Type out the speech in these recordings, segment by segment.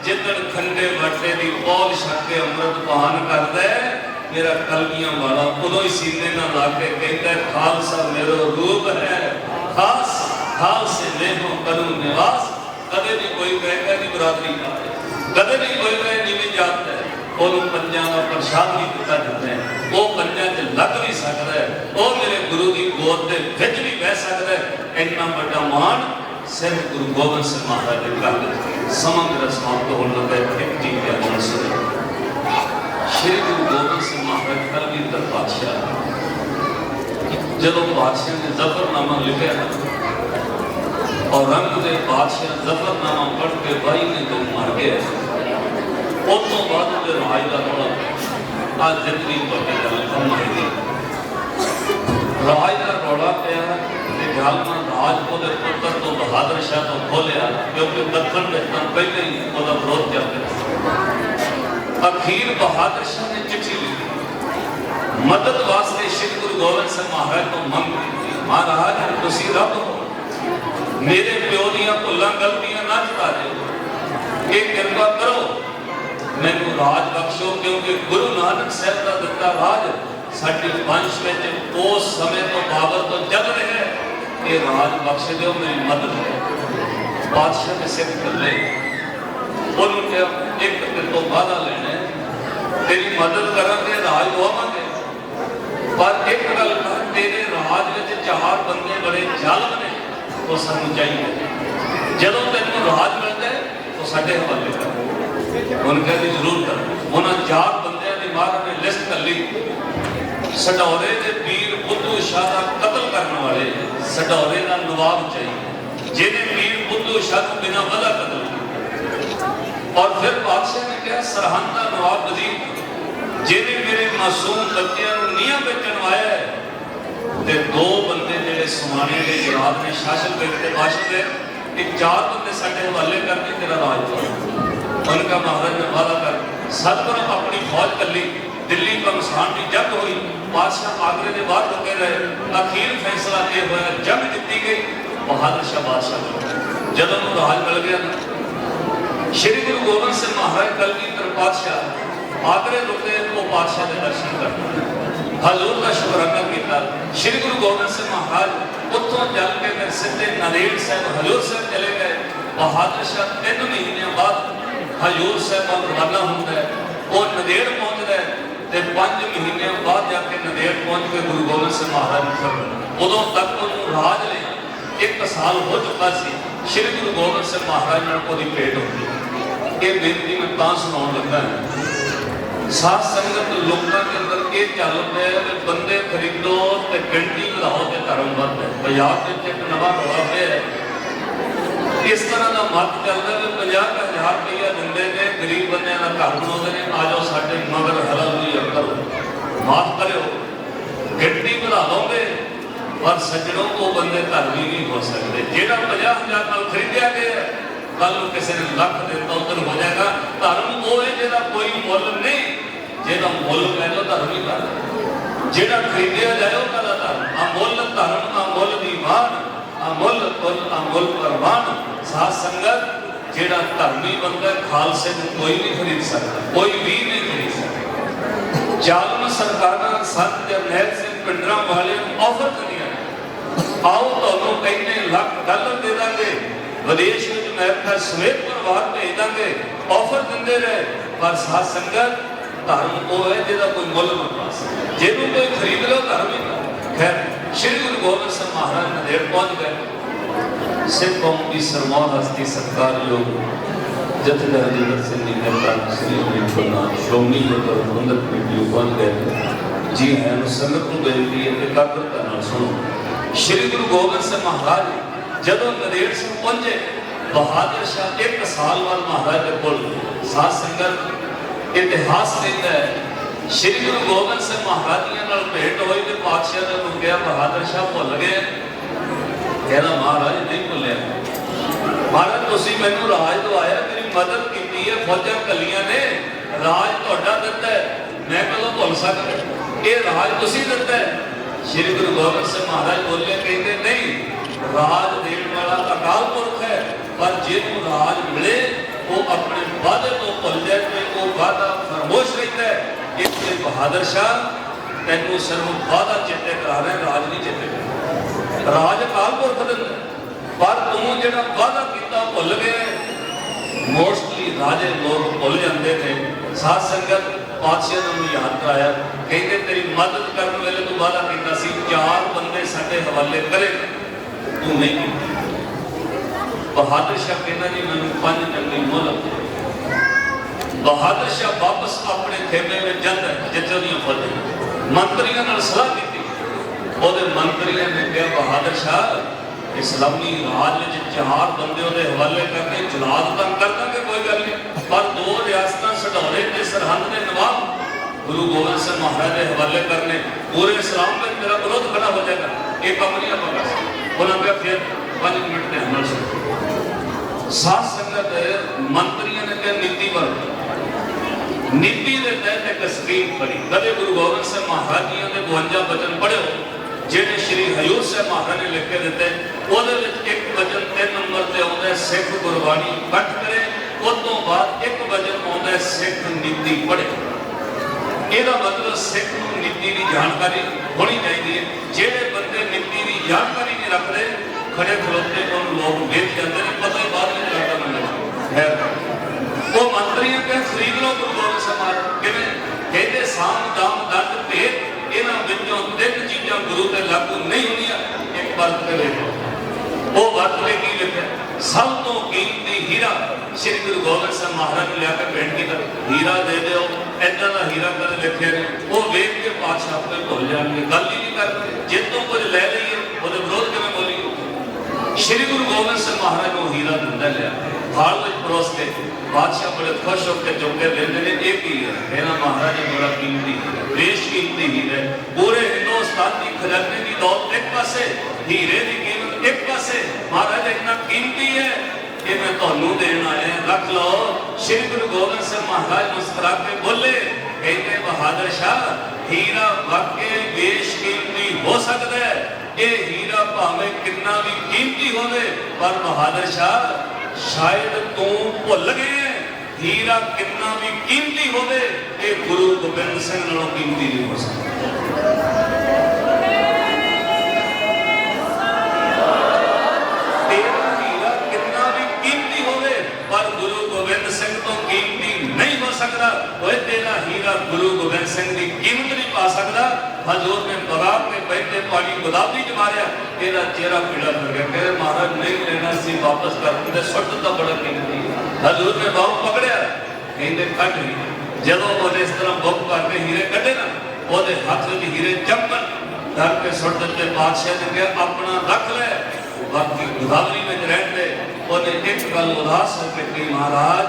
जिदन खंडे वाटे की पौल छक के अमृत पान करता है मेरा कलगियां वाला उदों ही सीने ना ला के कहता है खालसा मेरो रूप है खास खालसे में हो करूं निवास। कदे भी कोई कहेगा कि बरादरी का कदे भी कोई कहे जिम्मे जाता है ਉਹਨੂੰ ਪੰਜਾਂ ਦਾ ਪ੍ਰਸ਼ਾਦ ਵੀ ਦਿੱਤਾ ਜਾਂਦਾ ਹੈ ਉਹ ਪੰਜਾਂ 'ਚ ਲੱਗ ਵੀ ਸਕਦਾ ਹੈ ਉਹ ਮੇਰੇ ਗੁਰੂ ਦੀ ਗੋਦ ਦੇ ਵਿੱਚ ਵੀ ਬਹਿ ਸਕਦਾ ਹੈ। ਇੰਨਾ ਵੱਡਾ ਮਾਣ ਸਿਰਫ ਗੁਰੂ ਗੋਬਿੰਦ ਸਿੰਘ ਮਹਾਰਾਜ ਦੇ ਕਰ ਦਿੱਤਾ। ਸਮਗਰ ਸਮਾਪਤ ਹੋਣ ਲੱਗਾ ਇੱਕ ਚੀਜ਼ ਦਾ ਮਨ ਸੁਣੋ ਸ਼੍ਰੀ ਗੁਰੂ ਗੋਬਿੰਦ ਸਿੰਘ ਮਹਾਰਾਜ ਕਲਗੀਧਰ ਪਾਤਸ਼ਾਹ ਜਦੋਂ ਬਾਦਸ਼ਾਹ ਨੇ ਜ਼ਫਰਨਾਮਾ ਲਿਖਿਆ औरंग दे बादशाह जफरनामा पढ़ के भाई ने तो मर गया उस तो बाद राज का रौला आज जितनी बड़ी गल कमाई दी राज का रौला पाया गल में राज को पुत्र तो बहादुर शाह तो खोलिया क्योंकि दखन में पहले ही वो विरोध चलता। अखीर बहादुर शाह ने चिट्ठी लिखी मदद वास्ते श्री गुरु गोबिंद सिंह महाराज को मंग महाराज तुसी रब हो मेरे प्यो दियां भुलां गलतियां ना चुकाओ ये कृपा करो मैनू राज बख्शो क्योंकि गुरु नानक साहब का दिता राज साडे वंश में उस समय तो बाबर तो चल रहा है ये राज बख्श दो मेरी मदद करो। बादशाह ने सिख कर ले उन्होंने एक दिन तो वादा लेना तेरी मदद करांगे राज दवावांगे पर एक गल कर तेरे राज में 4 बंदे बड़े जालम ने वो सानू चाहिए जदों तेन राज मिलता है तो साडे हवाले कर उन्होंने कहते जरूर कर उन्होंने 4 बंदे की महाराज ने लिस्ट कर ली सडौरे के पीर बुद्धू शाह का कतल करने वाले सडौरे का नवाब चाहिए जिन्हें पीर बुद्धू शाह को बिना वजह कतल किया। और फिर बादशाह ने कहा सरहंद का नवाब वजीर जिन्हें मेरे मासूम बच्चों को नींह पे चढ़वाया है ते 2 बंदे जेडे सुमाने के जराब ने शासन करते भाषण दे कि 4 बंदे साडे हवाले करके तेरा राज पाओ। उनका महाराज ने वादा कर सतपुर अपनी फौज कर ली दिल्ली कमसान की जंग हुई बादशाह आगरे के बाहर रुके रहे अखीर फैसला ये होया जंग जीती गई बहादुर शाह बादशाह जदों राज मिल गया श्री गुरु गोबिंद सिंह महाराज कलगीधर पातशाह आगरे रुके वो बादशाह के दर्शन करते हजूर का शुक्राना किया। श्री गुरु गोबिंद सिंह महाराज उत्थों चल के फिर सीधे नंदेड़ साहब हजूर साहब चले गए। बहादुर शाह 3 महीने बाद हजूर साहब रवाना होता है वो नंदेड़ पहुंचता है तो 5 महीने बाद जाके नंदेड़ पहुंच के गुरु गोबिंद सिंह महाराज उदों तक उन्होंने राज ने 1 साल हो चुका सी। श्री गुरु गोबिंद सिंह महाराज नाल कोई भेंट होती ये बेनती मैं तां सुनाउण लगा है साथ संगत लोगों के अंदर ये चल रहा है बंदे खरीदो तो गिनती बढ़ाओ तो धर्म बढ़ है बाजार के एक नवा रौला है इस तरह का मत चल रहा है 50,000 रुपया देंगे ने गरीब बंदे का घर बनाते हैं आ जाओ साढ़े मगर हलालुया करो माफ करो गिनती बढ़ा लोगे पर सज्जनों को बंदे धर्मी नहीं हो सकते जेड़ा 50,000 खरीदा गया कल किसी ने लख देता उधर हो जाएगा धर्म वो है जिहदा कोई मुल नहीं जिहदा मुल कह लो धर्म ही कर जिहड़ा खरीदिया जाए वह धर्म अमुल धर्म अमुल ईमान अमुल कुल अमुल कुर्बान। साथ संगत जिहड़ा धर्मी बंदा खालसे को कोई नहीं खरीद सकता कोई भी नहीं खरीद सकता। जालम सरकारां संत जरनैल सिंह पिंडरां वाले ऑफर करिया आओ तुहानूं इन्ने लख डॉलर दे देंगे विदेश में अमेरिका समेत परिवार भेज देंगे ऑफर देंगे रहे पर साथ संगत धर्म वो है जिसका कोई मुल ना पा सके जिन्होंने कोई खरीद लो धर्म ही खैर श्री गुरु गोबिंद सिंह महाराज नंदेड़ पहुंच गए। सिख कौम की सरमौर हस्ती सत्कार योग जथेदार राजेंद्र सिंह जी मेहता श्रोमणी प्रबंधक कमेटी पहुंच गए जी है संगत को बेनती है एकाग्रता सुनो। श्री गुरु गोबिंद सिंह महाराज जदों नंदेड़ से पहुंचे बहादुर शाह 1 साल बाद महाराज के कोल साथ संगत इतिहास कहता है श्री गुरु गोबिंद सिंह महाराज जी नाल भेंट हुई तो पातशाह ने उन्होंने कहा बहादुर शाह भुल गए कहना महाराज नहीं भुलिया महाराज तुसी मैनू राज दवाया मेरी मदद की है फौजां कलियां ने राज तुहाडा दिता है मैं कदों भुल सकदा ये राज तुसी दिता है। श्री गुरु गोबिंद सिंह महाराज बोले कहते नहीं राज देने वाला अकाल पुरख है पर जिन्होंने राज मिले वो अपने वादे तो भुल जाए तो वो वादा फरमोश रहता है। इसलिए बहादुर शाह तेनों सिर्फ वादा चेते करा रहे, राज नहीं चेते करा। राज अकाल पुरख दिंदा पर तू जिहड़ा वादा किया भुल गया। मोस्टली राजे लोग भुल जाते हैं। साध संगत पातशाह ने याद कराया, कहते तेरी मदद करने वेले तू वादा किया सी 4 बंदे साडे हवाले करे, तू नहीं कीता। बहादुर शाह कहना जी मैंने 5 दिन की मोहलत। बहादुर शाह वापस अपने खेमे में जाता है जिथे दी फतेह। मंत्रियों नाल सलाह की, ओदे मंत्रियों ने कहा बहादुर शाह इस्लामी राज में 4 बंदे उहदे हवाले करके जलाद तंग कर देंगे, कोई गल नहीं, पर 2 रियासतां सढौरे ते सरहंद के नवाब गुरु गोबिंद सिंह महाराज के हवाले करने, पूरे इस्लाम में मेरा विरोध खड़ा हो जाएगा, ये कम नहीं आप कर सकते। उन्होंने कहा फिर 5 मिनट में हमल से साध संगत मंत्रियों ने कहा नीति पर नीति के तहत एक स्कीम पढ़ी। कदे गुरु गोबिंद सिंह महाराज जी के 52 वचन पढ़ो जेडे श्री हजूर साहब महाराज ने लिख के दिते। ਉਹਦੇ ਵਿੱਚ एक वचन 3 नंबर ਤੇ ਆਉਂਦਾ सिख गुरबाणी पठ करे, उस तो बाद एक वचन आਉਂਦਾ सिख नीति पढ़े। ਇਹਦਾ मतलब सिख ਨੂੰ नीति की जानकारी होनी चाहिए। ਜਿਹੜੇ ਬੰਦੇ नीति की जानकारी नहीं रखते खड़े खलोते उन लोग वेच जाते हैं, पता ही बाद में लगता मैंने। खैर वो मंत्रियों के खरीद लो गुरु गोबिंद सिंह महाराज किवें कहते साम दाम दंड भेद इन्हां विचों 3 चीज़ां गुरु ते लागू नहीं होंदियां। एक बात करे वो वरत में की लिखा सब तो कीमती हीरा श्री गुरु गोबिंद सिंह महाराज ने लिया भेंट की हीरा दे दो, ऐसा का हीरा कद लिखे ने वो वेख के पातशाह आपे भुल जाएंगे, गल ही नहीं करते। जितों कुछ लै लीए वो विरोध किवें बोलीए। श्री गुरु गोबिंद सिंह महाराज को हीरा दिंदा लिया थाल में परोस के बादशाह बड़े खुश होकर चौके लेते हैं। एक ही है मेरा महाराज बड़ा कीमती बेश कीमती हीरा, पूरे हिंदुस्तान की खजाने की दौलत एक पासे, हीरे की कीमत एक पासे, महाराज इतना कीमती है कि मैं तुहानू देन आया, रख लो। श्री गुरु गोबिंद सिंह महाराज मुस्कुरा के बोले, कहते बहादुर शाह हीरा वाकई बेश कीमती हो सकता है, ये हीरा भावें कितना भी कीमती होवे पर बहादुर शाह शायद तू भुल गए हीरा कितना भी कीमती होवे ये गुरु गोबिंद सिंह नालों कीमती नहीं हो सकता। तेरा हीरा कितना भी कीमती होवे पर गुरु गोबिंद सिंह तो कीमती नहीं हो सकता। वो तेरा हीरा गुरु गोबिंद सिंह की कीमत नहीं पा सकता। हजूर ने बगाव में बैठे पानी गुलाबी च मारिया, तेरा चेहरा पीड़ा कर गया, कहे महाराज नहीं लेना सी वापस कर दे, सुट तो बड़ा कीमती। हजूर ने बाहू पकड़िया, कहते कट ही जदों वो इस तरह बुक करके हीरे कटे ना वो हाथ में हीरे चंपन धर के सुट दिते। बादशाह ने कहा अपना रख ले, बाकी गुलाबी में रह दे। उन्हें एक गल उदास होकर कही महाराज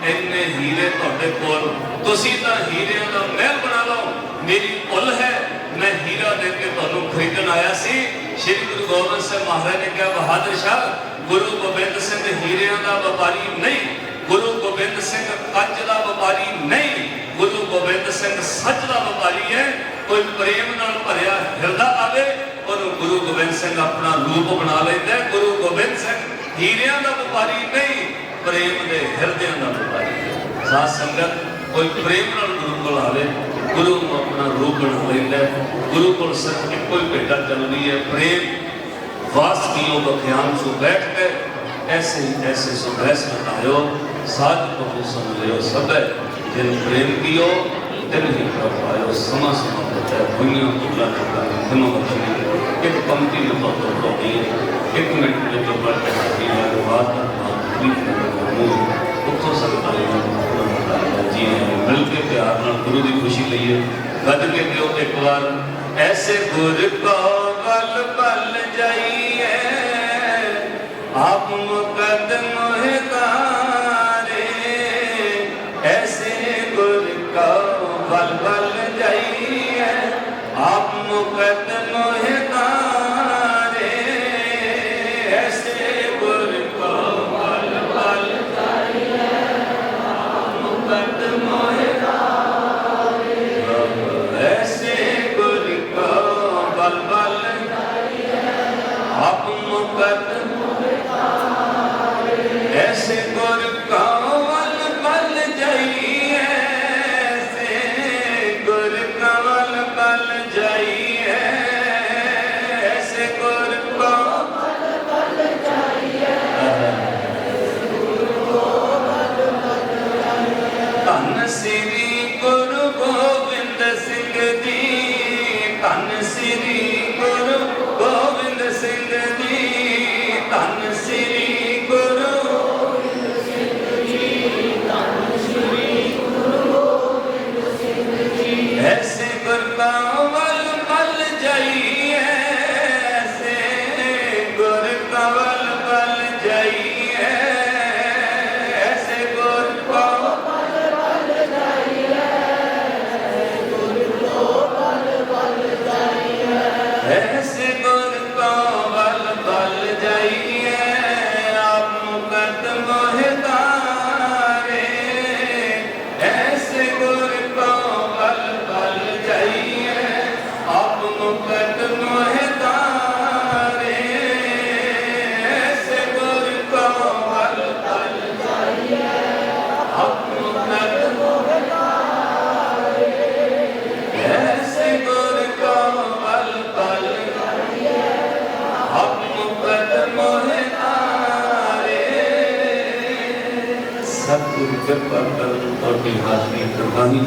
इन्ने हीरे तुहाडे कोल, तुसीं तां हीरियां दा महल बना लो, मेरी भुल है मैं हीरा दे के तुहानू खरीदन आया सी। श्री गुरु गोबिंद सिंह महाराज ने कहा बहादुर शाह गुरु गोबिंद सिंह हीरियां दा व्यापारी नहीं, गुरु गोबिंद सिंह कच दा व्यापारी नहीं, गुरु गोबिंद सिंह सच दा व्यापारी है। कोई प्रेम नाल भरिया हिरदा आवे और गुरु गोबिंद सिंह अपना रूप बना लेंदा है। गुरु गोबिंद सिंह हीरियां दा व्यापारी नहीं, प्रेम दे हिरदियां दा व्यापारी है। साध संगत कोई प्रेम नाल गुरु कोल आवे गुरु अपना रूप बना लेंदा है। गुरु को सिर्फ एको ही भेटा चलनी है प्रेम। वास कियो बख्यान सो बैठ के ऐसे सो बहस बतायो, साज प्रभु सुन लियो सब जिन प्रेम कियो दिन ही कर पायो। समा समा बताए दुनिया टुकड़ा टुकड़ा हिम बख्शी एक पंक्ति में तो होती है, 1 मिनट में जो पढ़ के आती है बात उत्थों सकता है जी मिल के प्यार नाल गुरु की खुशी लईए। गज के क्यों एक बार ऐसे गुर को गल पल जाइए आप मुकदम है तारे, ऐसे गुर को गल पल जाइए आप मुकदम है तारे, ऐसे गुर को गल पल जाइए आप मुकदम है तारे, ऐसे गुर को गल पल जाइए आप मुकदम है तारे। मोहे तारे, ऐसे गुर को पल पल जाइए, आप मुकट मोहे तारे, ऐसे गुर को पल पल जाइए, आप मुकट मोहे तारे, ऐसे गुर को पल पल जाइए, आप मुकट मोहे तारे। सतगुरु कृपा कर, और हाजरी करवानी।